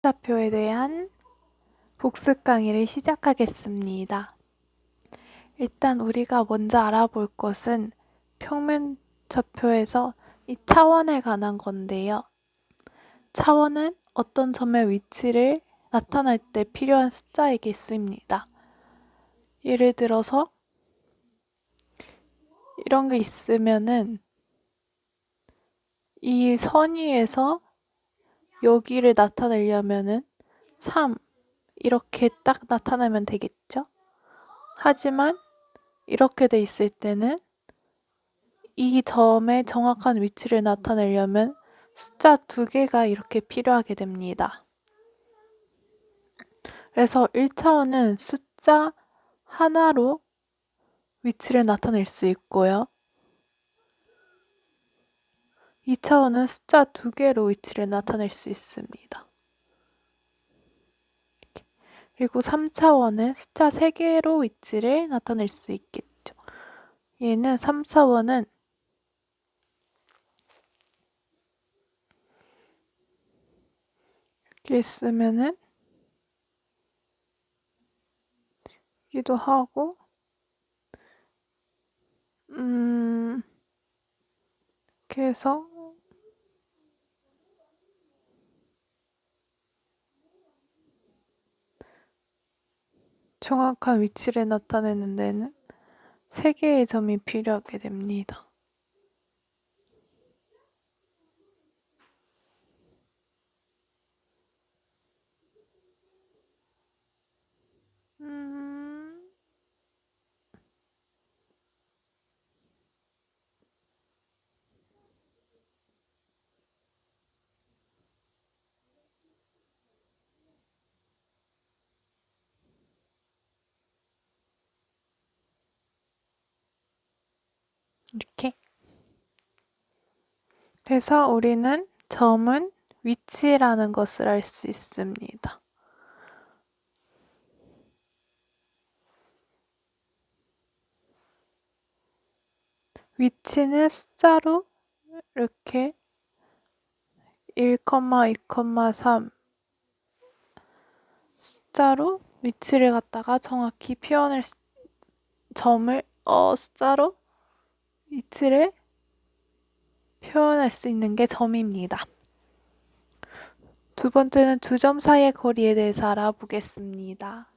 좌표에 대한 복습 강의를 시작하겠습니다. 일단 우리가 먼저 알아볼 것은 평면 좌표에서 이 차원에 관한 건데요. 차원은 어떤 점의 위치를 나타낼 때 필요한 숫자의 개수입니다. 예를 들어서 이런 게 있으면은 이 선 위에서 여기를 나타내려면은 3 이렇게 딱 나타내면 되겠죠? 하지만 이렇게 돼 있을 때는 이 점의 정확한 위치를 나타내려면 숫자 2개가 이렇게 필요하게 됩니다. 그래서 1차원은 숫자 하나로 위치를 나타낼 수 있고요. 2차원은 숫자 2개로 위치를 나타낼 수 있습니다. 그리고 3차원은 숫자 3개로 위치를 나타낼 수 있겠죠. 얘는 3차원은 이렇게 쓰면은 여기도 하고 이렇게 해서 정확한 위치를 나타내는 데는 3개의 점이 필요하게 됩니다. 이렇게. 그래서 우리는 점은 위치라는 것을 알 수 있습니다. 위치는 숫자로 이렇게 1, 2, 3 숫자로 위치를 갖다가 정확히 표현할 점을 숫자로 위치를 표현할 수 있는 게 점입니다. 두 번째는 두 점 사이의 거리에 대해서 알아보겠습니다.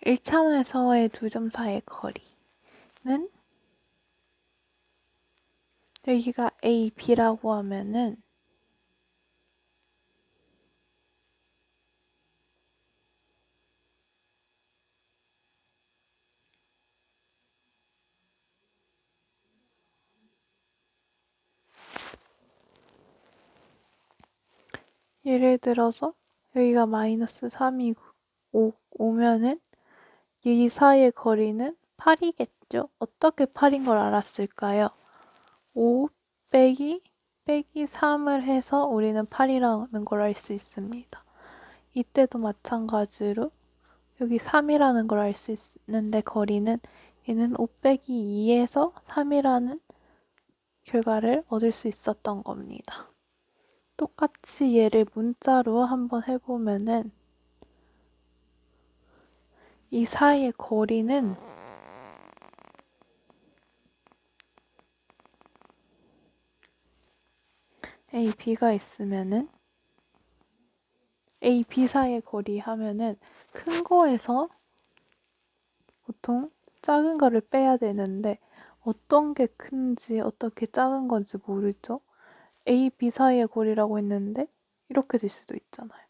1차원에서의 두 점 사이의 거리는 여기가 A, B라고 하면은 예를 들어서 여기가 마이너스 3이 오면은 이 사이의 거리는 8이겠죠? 어떻게 8인 걸 알았을까요? 5 빼기 3을 해서 우리는 8이라는 걸 알 수 있습니다. 이때도 마찬가지로 여기 3이라는 걸 알 수 있는데 거리는 얘는 5 빼기 2에서 3이라는 결과를 얻을 수 있었던 겁니다. 똑같이 얘를 문자로 한번 해보면은 이 사이의 거리는 A, B가 있으면은 A, B 사이의 거리 하면은 큰 거에서 보통 작은 거를 빼야 되는데 어떤 게 큰지 어떻게 작은 건지 모르죠? A, B 사이의 거리라고 했는데 이렇게 될 수도 있잖아요.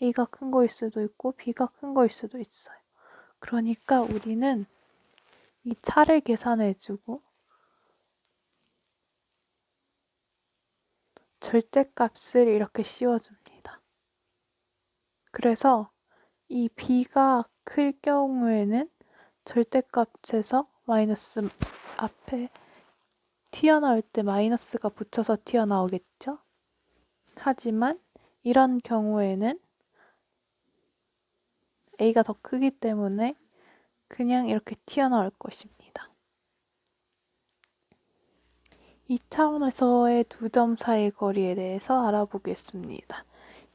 A가 큰 거일 수도 있고 B가 큰 거일 수도 있어요. 그러니까 우리는 이 차를 계산해주고 절대값을 이렇게 씌워줍니다. 그래서 이 B가 클 경우에는 절대값에서 마이너스 앞에 튀어나올 때 마이너스가 붙여서 튀어나오겠죠? 하지만 이런 경우에는 A가 더 크기 때문에 그냥 이렇게 튀어나올 것입니다. 2차원에서의 두 점 사이의 거리에 대해서 알아보겠습니다.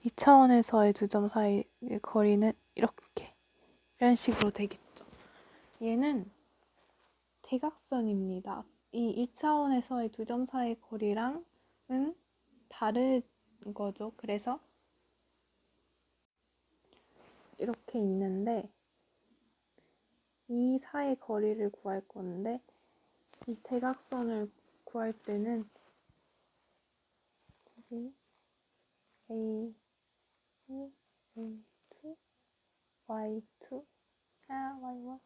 2차원에서의 두 점 사이의 거리는 이런 식으로 되겠죠. 얘는 대각선입니다. 이 1차원에서의 두 점 사이의 거리랑은 다른 거죠. 그래서 이렇게 있는데 이 사이의 거리를 구할 건데 이 대각선을 구할 때는 여기 A, A, A2, Y2, Y1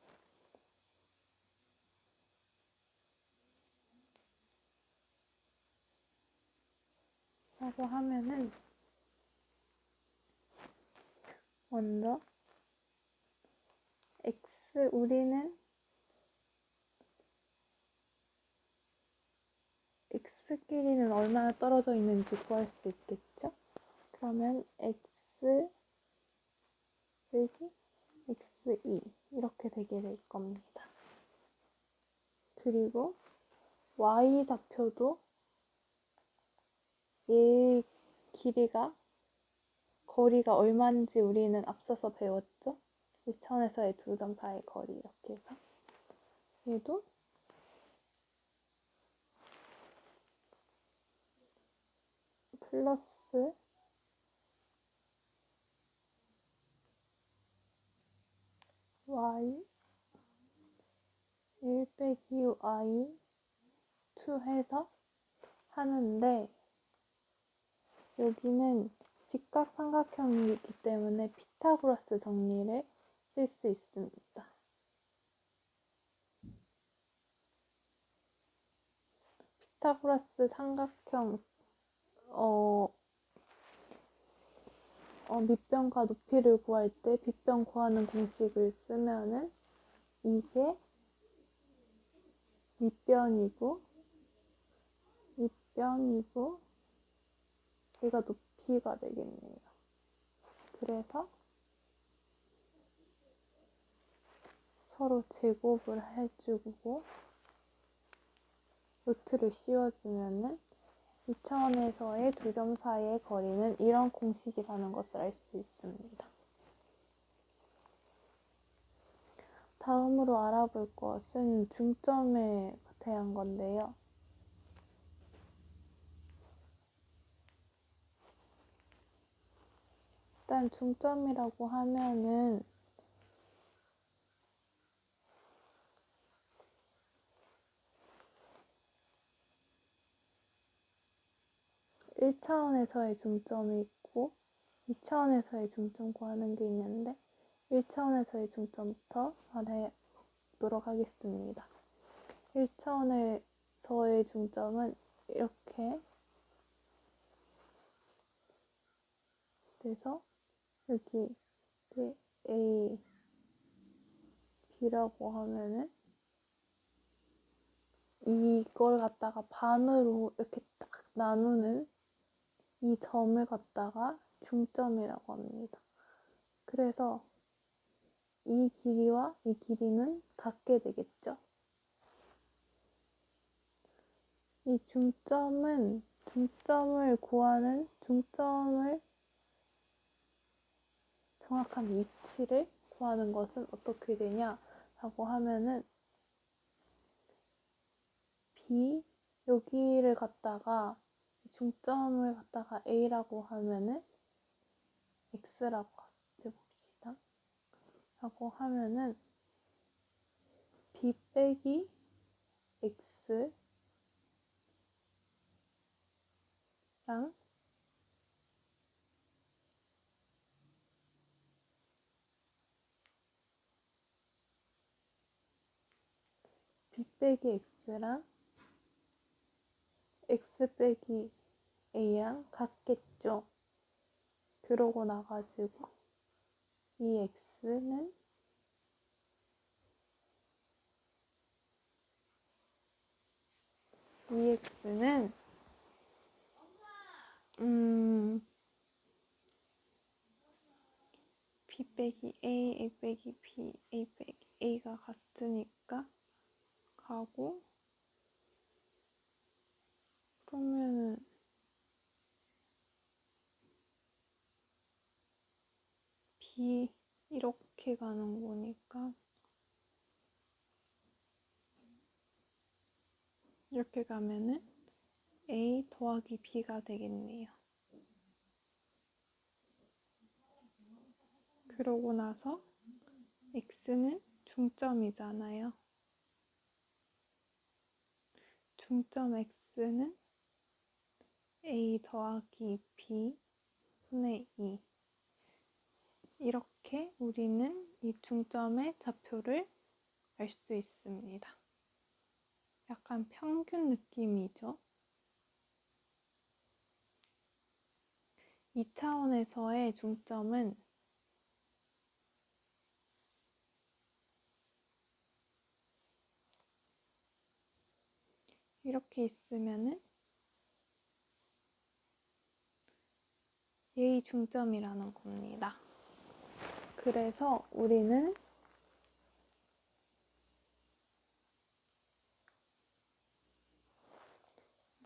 라고 하면은 먼저 우리는 x끼리는 얼마나 떨어져 있는지 구할 수 있겠죠? 그러면 x 빼기 x2 이렇게 되게 될 겁니다. 그리고 y 좌표도 얘 거리가 얼마인지 우리는 앞서서 배웠죠? 1차원에서의 두 점 사이의 거리 이렇게 해서 얘도 플러스 y 1 빼기 y 2 해서 하는데 여기는 직각삼각형이기 때문에 피타고라스 정리를 쓸 수 있습니다. 피타고라스 삼각형 밑변과 높이를 구할 때 빗변 구하는 공식을 쓰면은 이게 밑변이고 얘가 높이가 되겠네요. 그래서 서로 제곱을 해주고 루트를 씌워주면은 2차원에서의 두 점 사이의 거리는 이런 공식이라는 것을 알 수 있습니다. 다음으로 알아볼 것은 중점에 대한 건데요. 일단 중점이라고 하면은 1차원에서의 중점이 있고 2차원에서의 중점 구하는 게 있는데 1차원에서의 중점부터 말해보도록 하겠습니다. 1차원에서의 중점은 이렇게 돼서 여기 A, B라고 하면은 이걸 갖다가 반으로 이렇게 딱 나누는 이 점을 갖다가 중점이라고 합니다. 그래서 이 길이와 이 길이는 같게 되겠죠. 이 중점을 구하는 중점을 정확한 위치를 구하는 것은 어떻게 되냐라고 하면은 B 여기를 갖다가 중점을 갖다가 A라고 하면은 X라고 해봅시다. 라고 하면은 B 빼기 X랑 B 빼기 X랑 X 빼기 A랑 같겠죠. 그러고 나가지고 이 X는 B 빼기 A, A 빼기 B, A 빼기 A가 같으니까 가고 그러면은 B 이렇게 가는 거니까 이렇게 가면은 A 더하기 B가 되겠네요. 그러고 나서 X는 중점이잖아요. 중점 X는 A 더하기 B 분의 2. 이렇게 우리는 이 중점의 좌표를 알 수 있습니다. 약간 평균 느낌이죠. 2차원에서의 중점은 이렇게 있으면은 얘의 중점이라는 겁니다. 그래서 우리는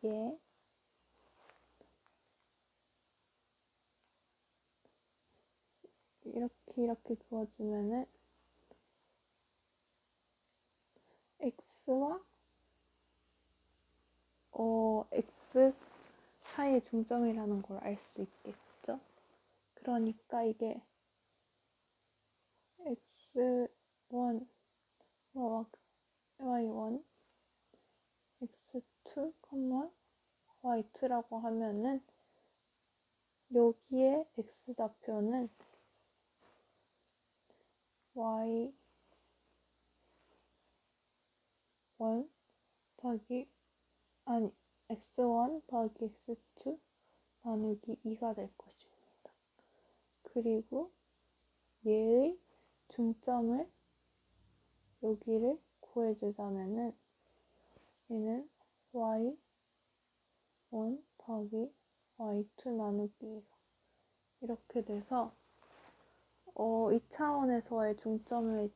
얘 이렇게 그어주면은 X와 X 사이의 중점이라는 걸 알 수 있겠죠? 그러니까 이게 X1, Y1, X2, Y2라고 하면은 여기에 X좌표는 Y1 더하기 X1 더하기 X2 나누기 2가 될 것입니다. 그리고 얘의 중점을 여기를 구해주자면은 얘는 Y1 더하기 Y2 나누기 2가 이렇게 돼서 2차원에서의 중점의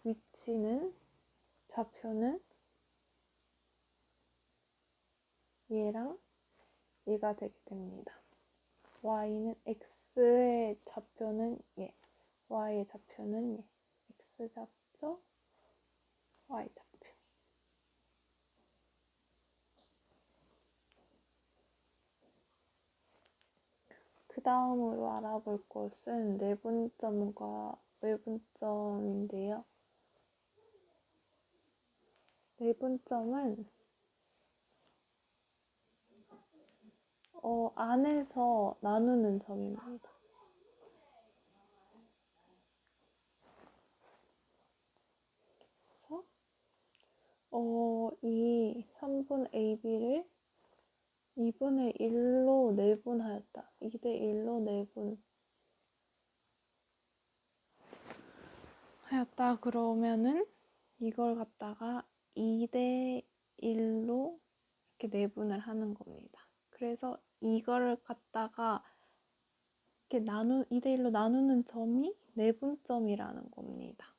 위치는 좌표는 얘랑 얘가 되게 됩니다. Y는 X의 좌표는 얘, Y의 좌표는 얘, X좌표, Y좌표. 그 다음으로 알아볼 것은 내분점과 외분점인데요. 내분점은 안에서 나누는 점입니다. 그래서 이 3분 AB를 2분의 1로 내분하였다. 2대 1로 내분 하였다. 그러면은 이걸 갖다가 2대 1로 이렇게 내분을 하는 겁니다. 그래서 이걸 갖다가 이렇게 2대 1로 나누는 점이 내분점이라는 겁니다.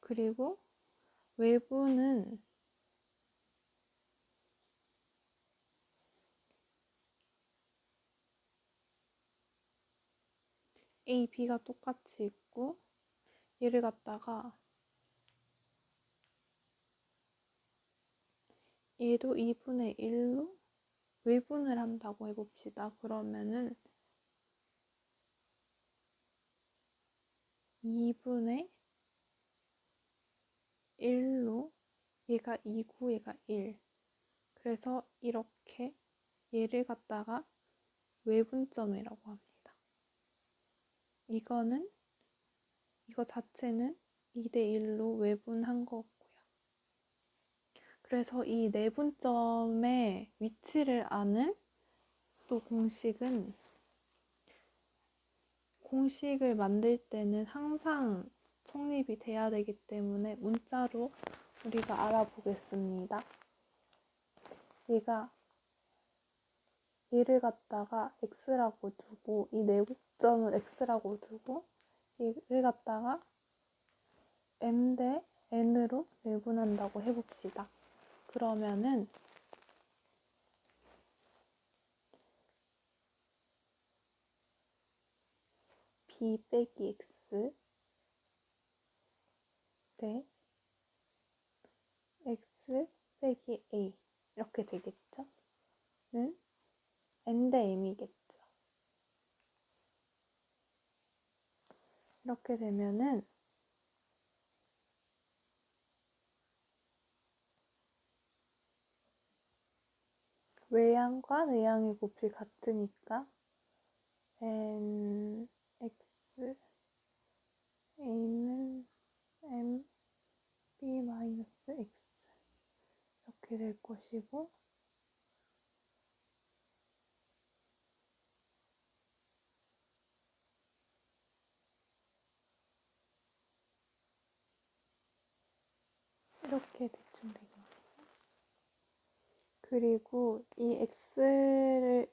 그리고 외분은 A, B가 똑같이 있고 얘를 갖다가 얘도 2분의 1로 외분을 한다고 해봅시다. 그러면은 2분의 1로 얘가 2고 얘가 1. 그래서 이렇게 얘를 갖다가 외분점이라고 합니다. 이거 자체는 2대 1로 외분한 거고요. 그래서 이 내분점의 위치를 아는 또 공식을 만들 때는 항상 성립이 돼야 되기 때문에 문자로 우리가 알아보겠습니다. 얘를 갖다가 x라고 두고 이 내분점을 x라고 두고 얘를 갖다가 m 대 n으로 내분한다고 해봅시다. 그러면은 b 빼기 x 대 x 빼기 a 이렇게 되겠죠? 는 n 대 m이겠죠. 이렇게 되면은 외양과 내양의 곱이 같으니까 n x a는 m b 마이너스 x 이렇게 될 것이고 이렇게 대충 되겠네요. 그리고 이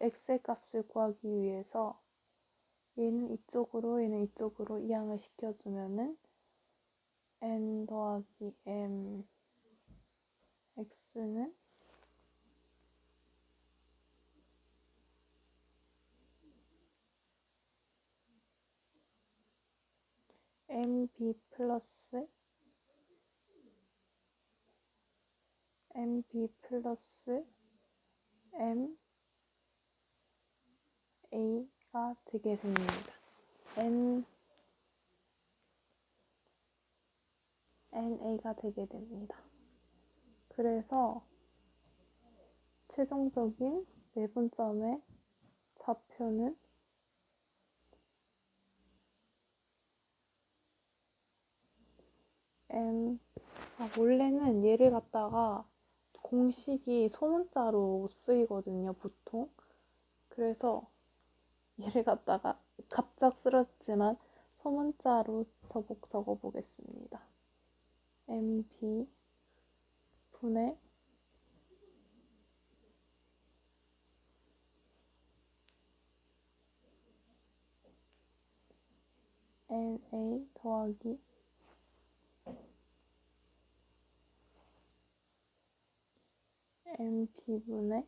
x의 값을 구하기 위해서 얘는 이쪽으로 얘는 이쪽으로 이항을 시켜주면은 n 더하기 m x는 mb 플러스 m a가 되게 됩니다. na가 되게 됩니다. 그래서 최종적인 내분점의 좌표는 원래는 얘를 갖다가 공식이 소문자로 쓰이거든요, 보통. 그래서 얘를 갖다가 갑작스럽지만 소문자로 적어보겠습니다. mb 분의 na 더하기 mb분의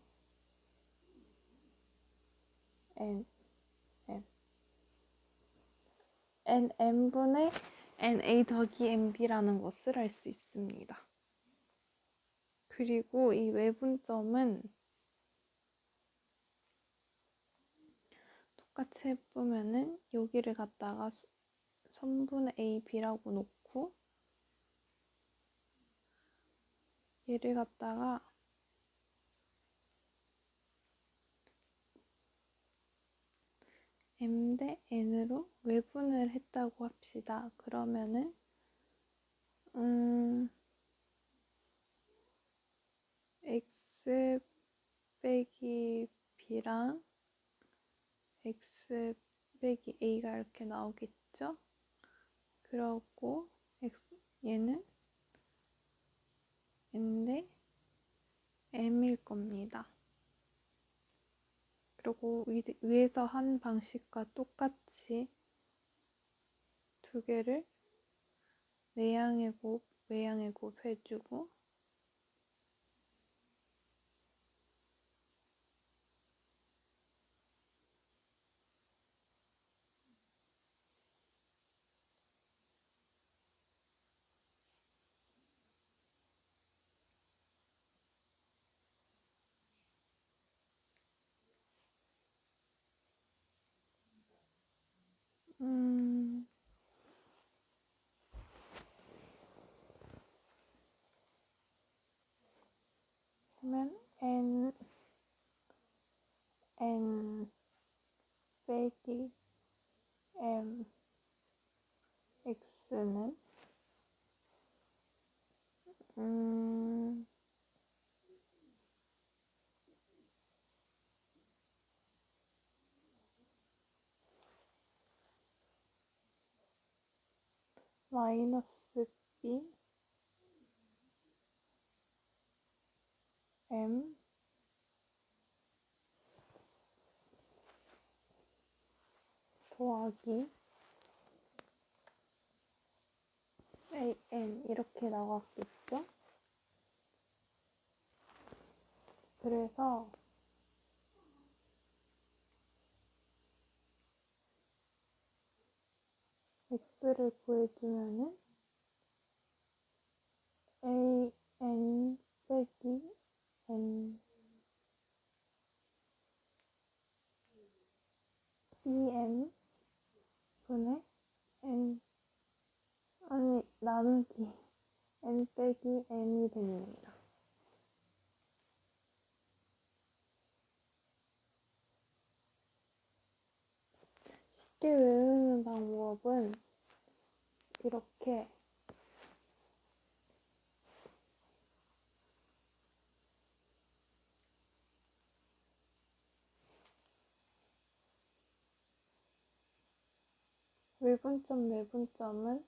nm분의 na 더하기 mb라는 것을 알 수 있습니다. 그리고 이 외분점은 똑같이 해보면은 여기를 갖다가 선분의 ab라고 놓고 얘를 갖다가 m 대 n으로 외분을 했다고 합시다. 그러면은 x 빼기 b랑 x 빼기 a가 이렇게 나오겠죠? 그러고 얘는 n 대 m일 겁니다. 그리고 위에서 한 방식과 똑같이 두 개를 내양의 곱, 외양의 곱 해주고 그러면 n 빼기 m x는 마이너스 b m 더하기 an 이렇게 나왔겠죠? 그래서 x를 구해주면은 an 빼기 n bn 분의 n 아니 나누기 n 빼기 n이 됩니다. 쉽게 외우는 방법은 이렇게 외분점 내분점은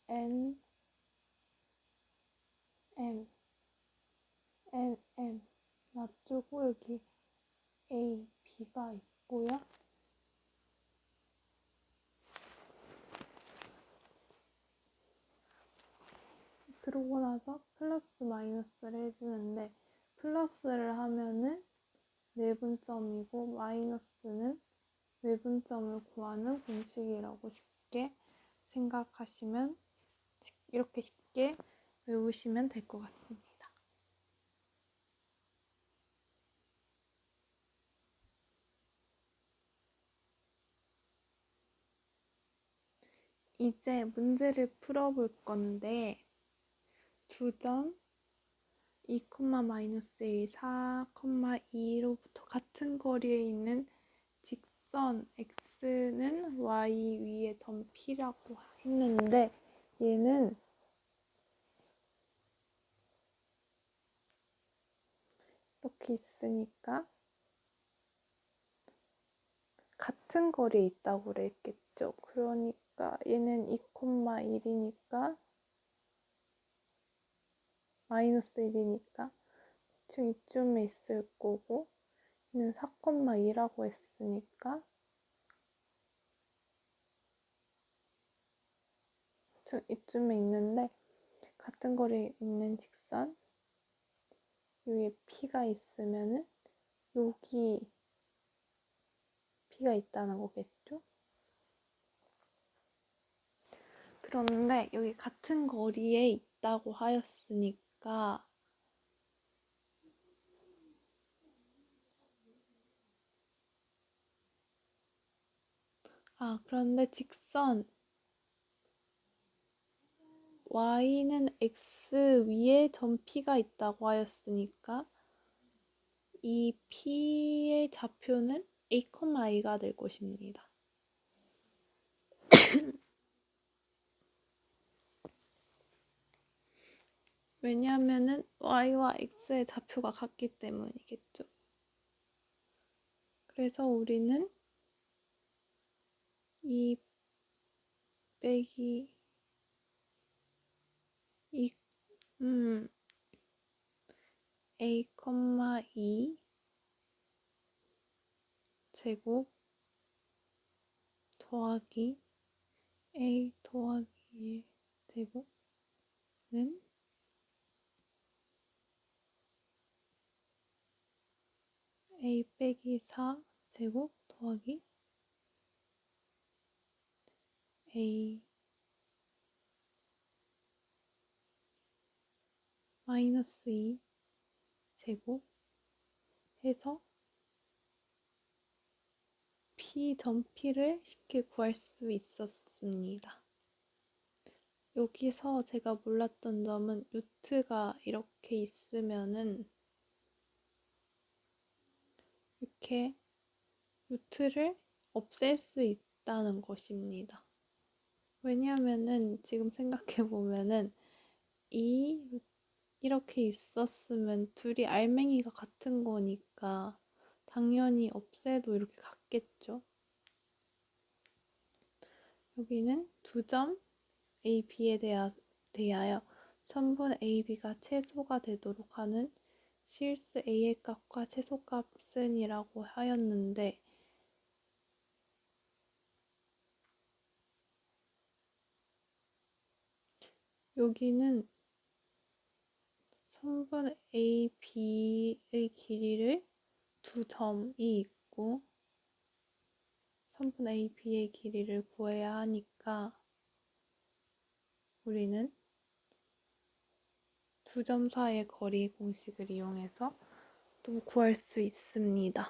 n n 놔두고 여기 a, b가 있고요. 그러고 나서 플러스 마이너스를 해주는데 플러스를 하면은 내분점이고 마이너스는 외분점을 구하는 공식이라고 쉽게 생각하시면 이렇게 쉽게 외우시면 될 것 같습니다. 이제 문제를 풀어볼 건데 2점 2, -1, 4, 2로부터 같은 거리에 있는 직선 x는 y 위에 점 p라고 했는데 얘는 이렇게 있으니까 같은 거리에 있다고 그랬겠죠. 그러니까 얘는 2, 1이니까 마이너스 1이니까 대충 이쯤에 있을 거고 얘는 4, 2라고 했으니까 대충 이쯤에 있는데 같은 거리에 있는 직선 위에 P가 있으면은 여기 P가 있다는 거겠죠? 그런데 여기 같은 거리에 있다고 하였으니까 그런데 직선 y는 x 위에 점 P가 있다고 하였으니까 이 P의 좌표는 a, i가 될 것입니다. 왜냐하면은 y와 x의 좌표가 같기 때문이겠죠. 그래서 우리는 2 빼기 2 a, 2 제곱 더하기 a 더하기 2의 제곱은 a 빼기 4 제곱 더하기 a 마이너스 2 제곱 해서 P 점 P를 쉽게 구할 수 있었습니다. 여기서 제가 몰랐던 점은 루트가 이렇게 있으면은 이렇게 루트를 없앨 수 있다는 것입니다. 왜냐하면은 지금 생각해보면은 이렇게 있었으면 둘이 알맹이가 같은 거니까 당연히 없애도 이렇게 같겠죠. 여기는 2점 A, B에 대하여 선분 A, B가 최소가 되도록 하는 실수 A의 값과 최소값은 이라고 하였는데 여기는 선분 A, B의 길이를 2점이 있고 3분 AB의 길이를 구해야 하니까 우리는 두 점 사이의 거리 공식을 이용해서 또 구할 수 있습니다.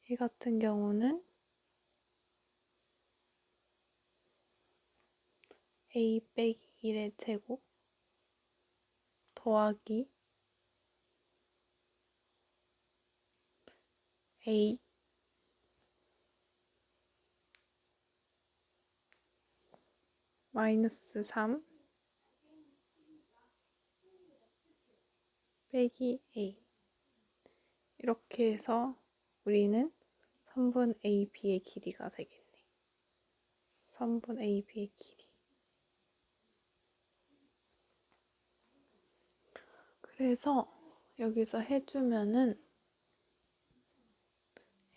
이 같은 경우는 a 빼기 1의 제곱 더하기 a 마이너스 3 빼기 a 이렇게 해서 우리는 3분 AB의 길이가 되겠네. 3분 AB의 길이. 그래서 여기서 해주면은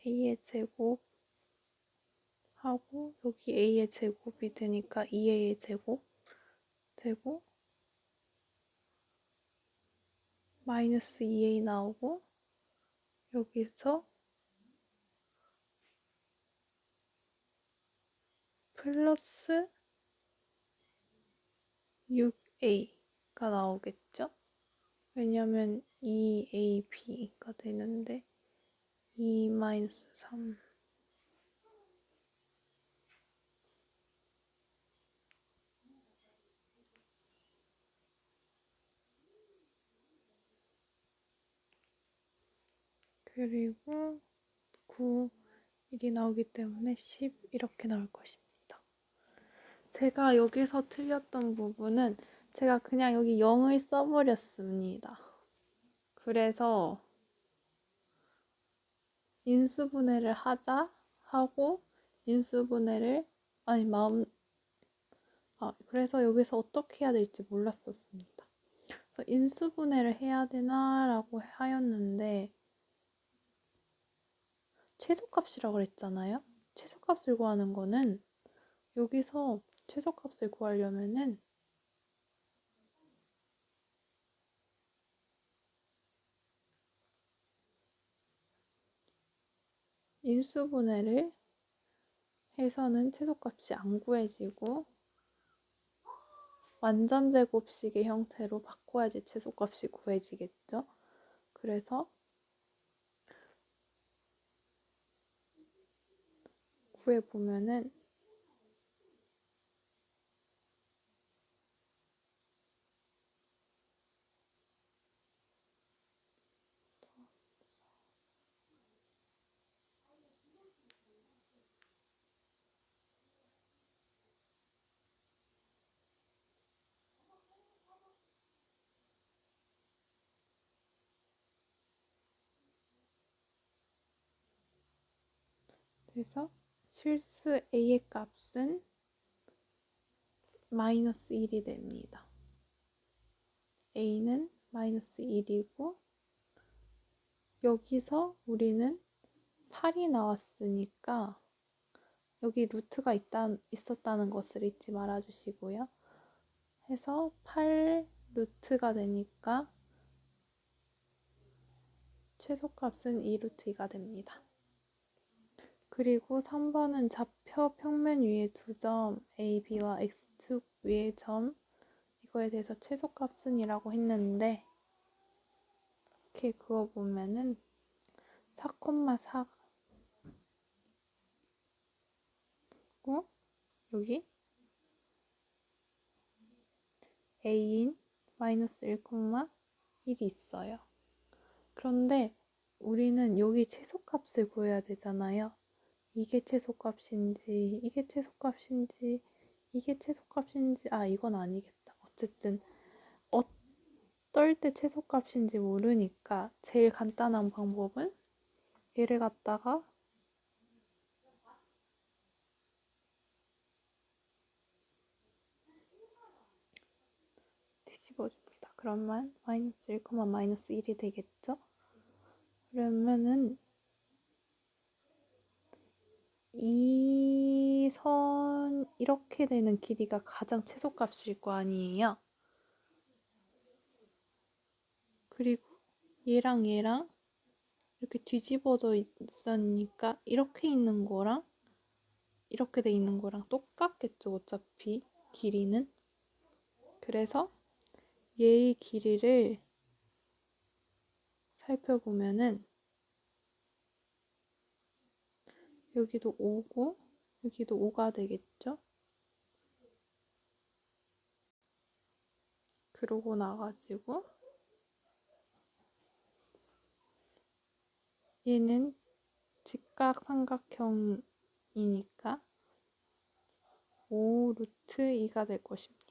A의 제곱 하고 여기 A의 제곱이 되니까 2A의 제곱 되고 마이너스 2A 나오고 여기서 플러스 6A가 나오겠죠? 왜냐면 2AB가 되는데 2 마이너스 3 그리고 9, 1이 나오기 때문에 10 이렇게 나올 것입니다. 제가 여기서 틀렸던 부분은 제가 그냥 여기 0을 써버렸습니다. 그래서 인수분해를 하자 하고 인수분해를 그래서 여기서 어떻게 해야 될지 몰랐었습니다. 그래서 인수분해를 해야 되나라고 하였는데 최소값이라고 그랬잖아요. 최소값을 구하는 거는 여기서 최소값을 구하려면은 인수분해를 해서는 최소값이 안 구해지고 완전제곱식의 형태로 바꿔야지 최소값이 구해지겠죠. 그래서 구해보면은 그래서 실수 A의 값은 마이너스 1이 됩니다. A는 마이너스 1이고 여기서 우리는 8이 나왔으니까 여기 루트가 있었다는 것을 잊지 말아주시고요. 해서 8 루트가 되니까 최소값은 2루트 2가 됩니다. 그리고 3번은 좌표 평면 위에 두 점 A, B와 X축 위의 점 이거에 대해서 최소값은 이라고 했는데 이렇게 그어보면은 4,4고 여기 A인 마이너스 1,1이 있어요. 그런데 우리는 여기 최소값을 구해야 되잖아요. 이게 최소값인지 이게 최소값인지 이게 최소값인지 이건 아니겠다. 어쨌든 어떨 때 최소값인지 모르니까 제일 간단한 방법은 얘를 갖다가 뒤집어줍니다. 그러면 마이너스 1, 마이너스 1이 되겠죠? 그러면은 이 선 이렇게 되는 길이가 가장 최소값일 거 아니에요? 그리고 얘랑 얘랑 이렇게 뒤집어져 있으니까 이렇게 있는 거랑 이렇게 돼 있는 거랑 똑같겠죠, 어차피 길이는. 그래서 얘의 길이를 살펴보면은 여기도 5고 여기도 5가 되겠죠? 그러고 나가지고 얘는 직각삼각형이니까 5 루트 2가 될 것입니다.